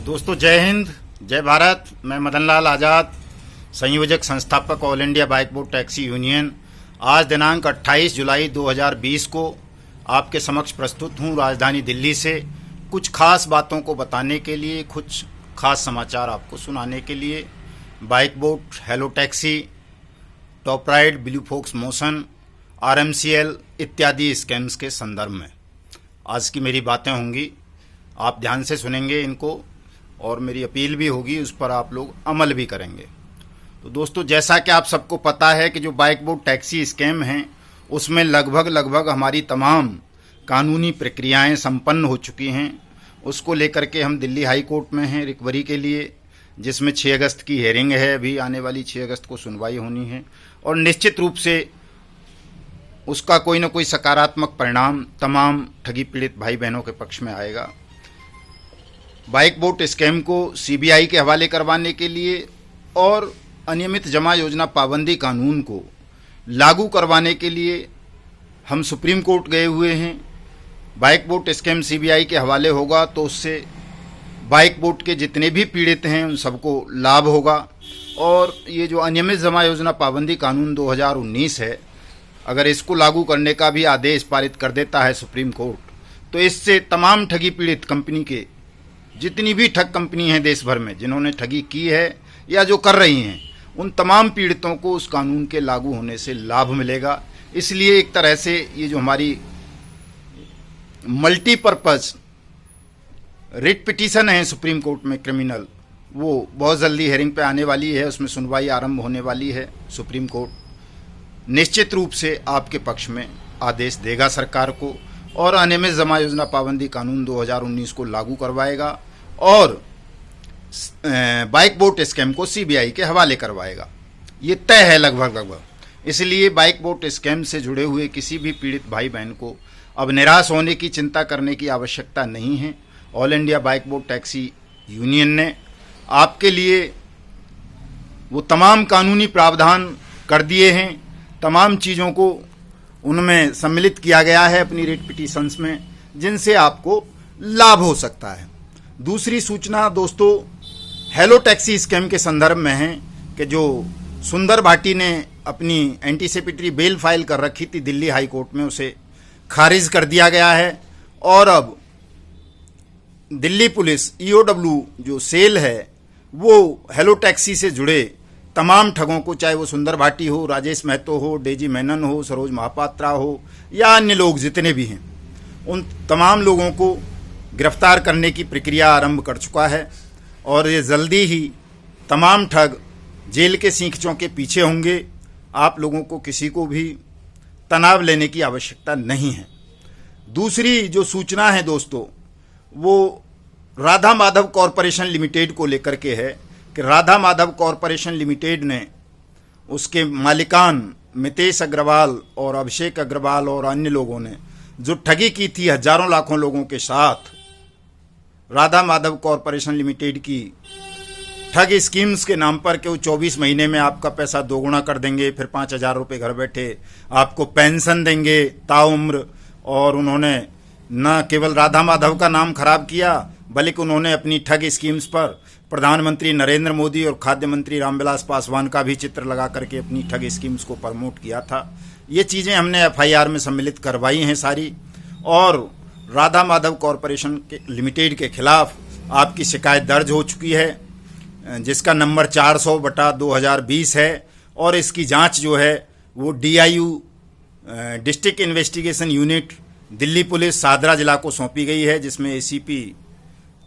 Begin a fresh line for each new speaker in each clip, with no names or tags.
दोस्तों जय हिंद, जय भारत। मैं मदन लाल आज़ाद, संयोजक संस्थापक all India bike board taxi union. आज दिनांक 28 जुलाई 2020 को आपके समक्ष प्रस्तुत हूँ राजधानी दिल्ली से कुछ खास बातों को बताने के लिए, कुछ खास समाचार आपको सुनाने के लिए। बाइक बोर्ड, हेलो टैक्सी, टॉप राइड, ब्लू फोक्स मोशन, RMCL इत्यादि स्कैम्स के संदर्भ में आज की मेरी बातें होंगी। आप ध्यान से सुनेंगे इनको और मेरी अपील भी होगी, उस पर आप लोग अमल भी करेंगे। तो दोस्तों, जैसा कि आप सबको पता है कि जो बाइक बोर्ड टैक्सी स्कैम हैं उसमें लगभग हमारी तमाम कानूनी प्रक्रियाएं संपन्न हो चुकी हैं। उसको लेकर के हम दिल्ली हाई कोर्ट में हैं रिकवरी के लिए, जिसमें 6 अगस्त की हेयरिंग है। अभी आने वाली 6 अगस्त को सुनवाई होनी है और निश्चित रूप से उसका कोई ना कोई सकारात्मक परिणाम तमाम ठगी पीड़ित भाई बहनों के पक्ष में आएगा। बाइक बोर्ड स्कैम को CBI के हवाले करवाने के लिए और अनियमित जमा योजना पाबंदी कानून को लागू करवाने के लिए हम सुप्रीम कोर्ट गए हुए हैं। बाइक बोर्ड स्कैम CBI के हवाले होगा तो उससे बाइक बोर्ड के जितने भी पीड़ित हैं उन सबको लाभ होगा। और ये जो अनियमित जमा योजना पाबंदी कानून 2019 है, अगर इसको लागू करने का भी आदेश पारित कर देता है सुप्रीम कोर्ट, तो इससे तमाम ठगी पीड़ित कंपनी के जितनी भी ठग कंपनी हैं देश भर में जिन्होंने ठगी की है या जो कर रही हैं, उन तमाम पीड़ितों को उस कानून के लागू होने से लाभ मिलेगा। इसलिए एक तरह से ये जो हमारी मल्टीपर्पज़ रिट पिटीशन है सुप्रीम कोर्ट में क्रिमिनल, वो बहुत जल्दी हेयरिंग पे आने वाली है। उसमें सुनवाई आरंभ होने वाली है। सुप्रीम कोर्ट निश्चित रूप से आपके पक्ष में आदेश देगा सरकार को और अनियमित जमा योजना पाबंदी कानून 2019 को लागू करवाएगा और बाइक बोर्ड स्कैम को CBI के हवाले करवाएगा। ये तय है लगभग। इसलिए बाइक बोर्ड स्कैम से जुड़े हुए किसी भी पीड़ित भाई बहन को अब निराश होने की, चिंता करने की आवश्यकता नहीं है। All India bike board taxi union ने आपके लिए वो तमाम कानूनी प्रावधान कर दिए हैं, तमाम चीज़ों को उनमें सम्मिलित किया गया है अपनी रिट पिटीशंस में, जिनसे आपको लाभ हो सकता है। दूसरी सूचना दोस्तों हेलो टैक्सी स्कैम के संदर्भ में है कि जो सुंदर भाटी ने अपनी एंटीसिपेटरी बेल फाइल कर रखी थी दिल्ली हाई कोर्ट में, उसे खारिज कर दिया गया है। और अब दिल्ली पुलिस EOW जो सेल है वो हेलो टैक्सी से जुड़े तमाम ठगों को, चाहे वो सुंदर भाटी हो, राजेश महतो हो, डेजी मेनन हो, सरोज महापात्रा हो या अन्य लोग जितने भी हैं, उन तमाम लोगों को गिरफ्तार करने की प्रक्रिया आरंभ कर चुका है। और ये जल्दी ही तमाम ठग जेल के सींखों के पीछे होंगे। आप लोगों को किसी को भी तनाव लेने की आवश्यकता नहीं है। दूसरी जो सूचना है दोस्तों वो राधा माधव कॉरपोरेशन लिमिटेड को लेकर के है कि राधा माधव कॉरपोरेशन लिमिटेड ने उसके मालिकान मितेश अग्रवाल और अभिषेक अग्रवाल और अन्य लोगों ने जो ठगी की थी हजारों लाखों लोगों के साथ, राधा माधव कॉरपोरेशन लिमिटेड की ठग स्कीम्स के नाम पर कि वो 24 महीने में आपका पैसा दोगुना कर देंगे, फिर 5,000 रुपये घर बैठे आपको पेंशन देंगे ताउम्र। और उन्होंने न केवल राधा माधव का नाम खराब किया बल्कि उन्होंने अपनी ठग स्कीम्स पर प्रधानमंत्री नरेंद्र मोदी और खाद्य मंत्री रामविलास पासवान का भी चित्र लगा करके अपनी ठग स्कीम्स को प्रमोट किया था। ये चीज़ें हमने FIR में सम्मिलित करवाई हैं सारी। और राधा माधव कॉरपोरेशन के लिमिटेड के खिलाफ आपकी शिकायत दर्ज हो चुकी है, जिसका नंबर 400/2020 है। और इसकी जांच जो है वो DIU district investigation unit Delhi police Sadra जिला को सौंपी गई है, जिसमें ACP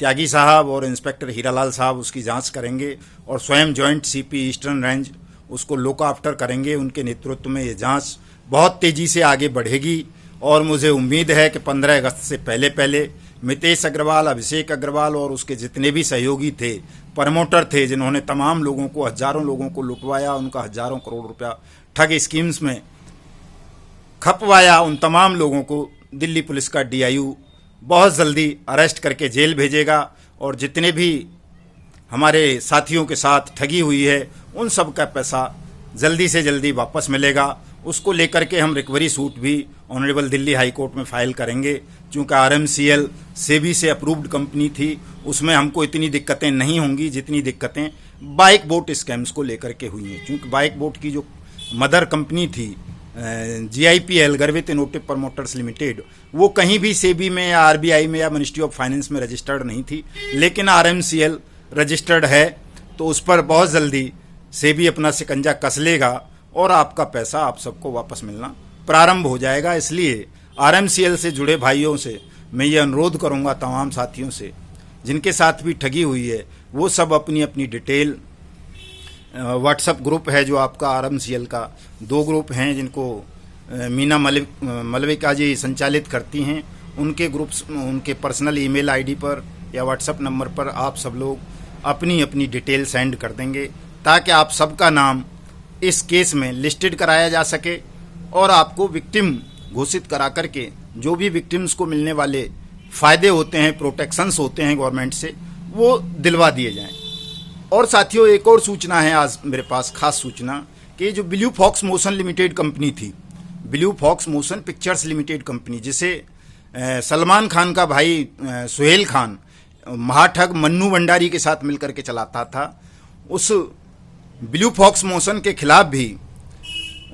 त्यागी साहब और इंस्पेक्टर हीरालाल साहब उसकी जांच करेंगे और स्वयं जॉइंट CP ईस्टर्न रेंज उसको लुक आफ्टर करेंगे। उनके नेतृत्व में ये जांच बहुत तेज़ी से आगे बढ़ेगी और मुझे उम्मीद है कि 15 अगस्त से पहले मितेश अग्रवाल, अभिषेक अग्रवाल और उसके जितने भी सहयोगी थे, प्रमोटर थे, जिन्होंने तमाम लोगों को, हजारों लोगों को लुटवाया, उनका हजारों करोड़ रुपया ठग स्कीम्स में खपवाया, उन तमाम लोगों को दिल्ली पुलिस का DIU बहुत जल्दी अरेस्ट करके जेल भेजेगा। और जितने भी हमारे साथियों के साथ ठगी हुई है उन सब का पैसा जल्दी से जल्दी वापस मिलेगा। उसको लेकर के हम रिकवरी सूट भी ऑनरेबल दिल्ली हाई कोर्ट में फाइल करेंगे। चूँकि RMCL सेबी से अप्रूव्ड कंपनी थी, उसमें हमको इतनी दिक्कतें नहीं होंगी जितनी दिक्कतें बाइक बोट स्कैम्स को लेकर के हुई हैं। चूँकि बाइक बोट की जो मदर कंपनी थी GIPL गर्वित इनोवेटिव प्रमोटर्स लिमिटेड, वो कहीं भी सेबी में या RBI में या मिनिस्ट्री ऑफ फाइनेंस में रजिस्टर्ड नहीं थी, लेकिन RMCL रजिस्टर्ड है। तो उस पर बहुत जल्दी सेबी अपना शिकंजा कस लेगा और आपका पैसा आप सबको वापस मिलना प्रारंभ हो जाएगा। इसलिए RMCL से जुड़े भाइयों से मैं ये अनुरोध करूंगा, तमाम साथियों से जिनके साथ भी ठगी हुई है, वो सब अपनी अपनी डिटेल, व्हाट्सएप ग्रुप है जो आपका RMCL का, 2 ग्रुप हैं जिनको मीना मलविका जी संचालित करती हैं, उनके ग्रुप्स, उनके पर्सनल ईमेल आईडी पर या व्हाट्सएप नंबर पर आप सब लोग अपनी अपनी डिटेल सेंड कर देंगे, ताकि आप सबका नाम इस केस में लिस्टेड कराया जा सके और आपको विक्टिम घोषित करा करके जो भी विक्टिम्स को मिलने वाले फ़ायदे होते हैं, प्रोटेक्शंस होते हैं गवर्नमेंट से, वो दिलवा दिए जाएं। और साथियों, एक और सूचना है आज मेरे पास, खास सूचना, कि जो Blue Fox Motion Limited company थी, Blue Fox Motion Pictures Limited company, जिसे सलमान खान का भाई सुहेल खान महाठग मन्नू भंडारी के साथ मिलकर के चलाता था, उस ब्लू फॉक्स मोशन के खिलाफ भी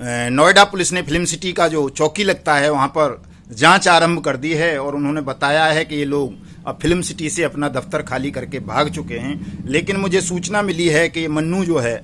नोएडा पुलिस ने फिल्म सिटी का जो चौकी लगता है वहाँ पर जांच आरंभ कर दी है। और उन्होंने बताया है कि ये लोग अब फिल्म सिटी से अपना दफ्तर खाली करके भाग चुके हैं। लेकिन मुझे सूचना मिली है कि ये मन्नू जो है,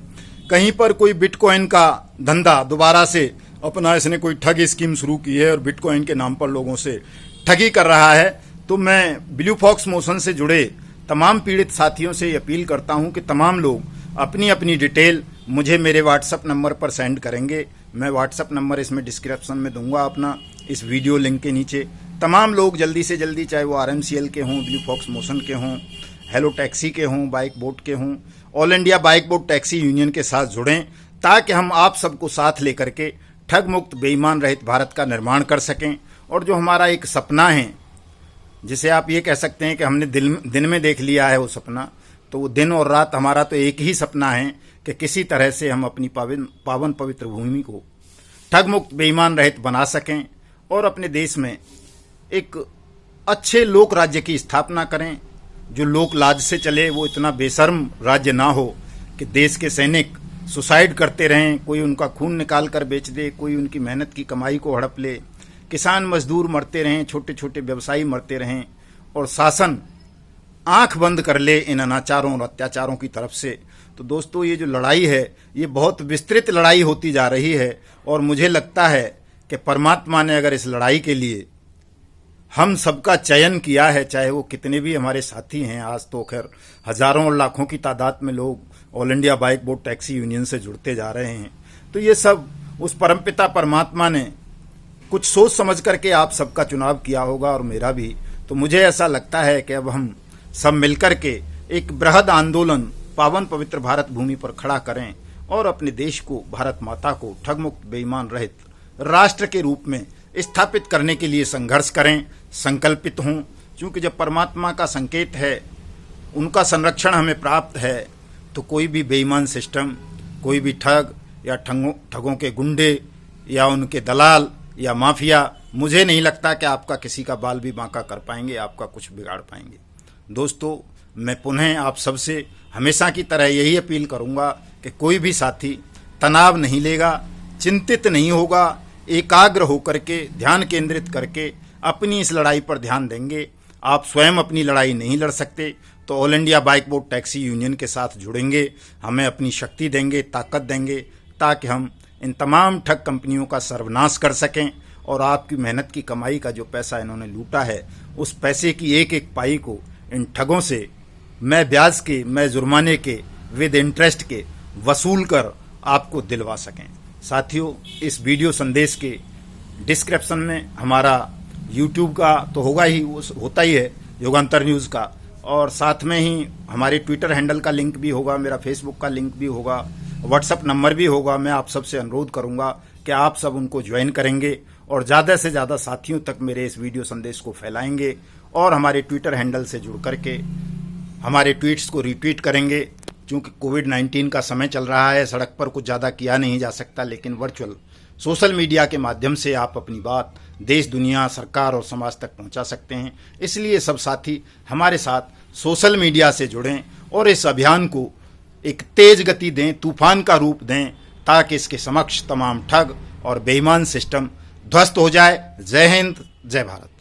कहीं पर कोई बिटकॉइन का धंधा दोबारा से अपना, इसने कोई ठग स्कीम शुरू की है और बिटकॉइन के नाम पर लोगों से ठगी कर रहा है। तो मैं ब्लू फॉक्स मोशन से जुड़े तमाम पीड़ित साथियों से अपील करता हूं कि तमाम लोग अपनी अपनी डिटेल मुझे मेरे व्हाट्सएप नंबर पर सेंड करेंगे। मैं व्हाट्सएप नंबर इसमें डिस्क्रिप्शन में दूंगा अपना, इस वीडियो लिंक के नीचे। तमाम लोग जल्दी से जल्दी, चाहे वो RMCL के हों, ब्लू फॉक्स मोशन के हों, हेलो टैक्सी के हों, बाइक बोट के हों, all India bike boat taxi union के साथ जुड़ें, ताकि हम आप सबको साथ लेकर के ठग मुक्त बेईमान रहित भारत का निर्माण कर सकें। और जो हमारा एक सपना है, जिसे आप ये कह सकते हैं कि हमने दिन में देख लिया है वो सपना, तो वो दिन और रात हमारा तो एक ही सपना है कि किसी तरह से हम अपनी पावन पवित्र भूमि को ठग मुक्त बेईमान रहित बना सकें और अपने देश में एक अच्छे लोक राज्य की स्थापना करें, जो लोक लाज से चले, वो इतना बेशर्म राज्य ना हो कि देश के सैनिक सुसाइड करते रहें, कोई उनका खून निकाल कर बेच दे, कोई उनकी मेहनत की कमाई को हड़प ले, किसान मजदूर मरते रहें, छोटे छोटे व्यवसायी मरते रहें, और शासन आंख बंद कर ले इन अनाचारों और अत्याचारों की तरफ से। तो दोस्तों, ये जो लड़ाई है, ये बहुत विस्तृत लड़ाई होती जा रही है और मुझे लगता है कि परमात्मा ने अगर इस लड़ाई के लिए हम सबका चयन किया है, चाहे वो कितने भी हमारे साथी हैं, आज तो खैर हजारों और लाखों की तादाद में लोग all India bike boat taxi union से जुड़ते जा रहे हैं, तो ये सब उस परमपिता परमात्मा ने कुछ सोच समझ करके आप सबका चुनाव किया होगा और मेरा भी। तो मुझे ऐसा लगता है कि अब हम सब मिलकर के एक बृहद आंदोलन पावन पवित्र भारत भूमि पर खड़ा करें और अपने देश को, भारत माता को ठग मुक्त बेईमान रहित राष्ट्र के रूप में स्थापित करने के लिए संघर्ष करें, संकल्पित हों। क्योंकि जब परमात्मा का संकेत है, उनका संरक्षण हमें प्राप्त है, तो कोई भी बेईमान सिस्टम, कोई भी ठग या ठगों के गुंडे या उनके दलाल या माफिया, मुझे नहीं लगता कि आपका किसी का बाल भी बांका कर पाएंगे, आपका कुछ बिगाड़ पाएंगे। दोस्तों, मैं पुनः आप सबसे हमेशा की तरह यही अपील करूंगा कि कोई भी साथी तनाव नहीं लेगा, चिंतित नहीं होगा, एकाग्र होकर के, ध्यान केंद्रित करके अपनी इस लड़ाई पर ध्यान देंगे। आप स्वयं अपनी लड़ाई नहीं लड़ सकते तो all India bike boat taxi union के साथ जुड़ेंगे, हमें अपनी शक्ति देंगे, ताकत देंगे, ताकि हम इन तमाम ठग कंपनियों का सर्वनाश कर सकें और आपकी मेहनत की कमाई का जो पैसा इन्होंने लूटा है, उस पैसे की एक एक पाई को इन ठगों से मैं ब्याज के, मैं जुर्माने के, विद इंटरेस्ट के वसूल कर आपको दिलवा सकें। साथियों, इस वीडियो संदेश के डिस्क्रिप्शन में हमारा यूट्यूब का तो होगा ही, होता ही है, युगांतर न्यूज़ का, और साथ में ही हमारे ट्विटर हैंडल का लिंक भी होगा, मेरा फेसबुक का लिंक भी होगा, व्हाट्सएप नंबर भी होगा। मैं आप सबसे अनुरोध करूंगा कि आप सब उनको ज्वाइन करेंगे और ज़्यादा से ज़्यादा साथियों तक मेरे इस वीडियो संदेश को फैलाएंगे और हमारे ट्विटर हैंडल से जुड़ करके हमारे ट्वीट्स को रीट्वीट करेंगे। क्योंकि कोविड-19 का समय चल रहा है, सड़क पर कुछ ज़्यादा किया नहीं जा सकता, लेकिन वर्चुअल सोशल मीडिया के माध्यम से आप अपनी बात देश, दुनिया, सरकार और समाज तक पहुंचा सकते हैं। इसलिए सब साथी हमारे साथ सोशल मीडिया से जुड़ें और इस अभियान को एक तेज गति दें, तूफान का रूप दें, ताकि इसके समक्ष तमाम ठग और बेईमान सिस्टम ध्वस्त हो जाए। जय हिंद, जय भारत।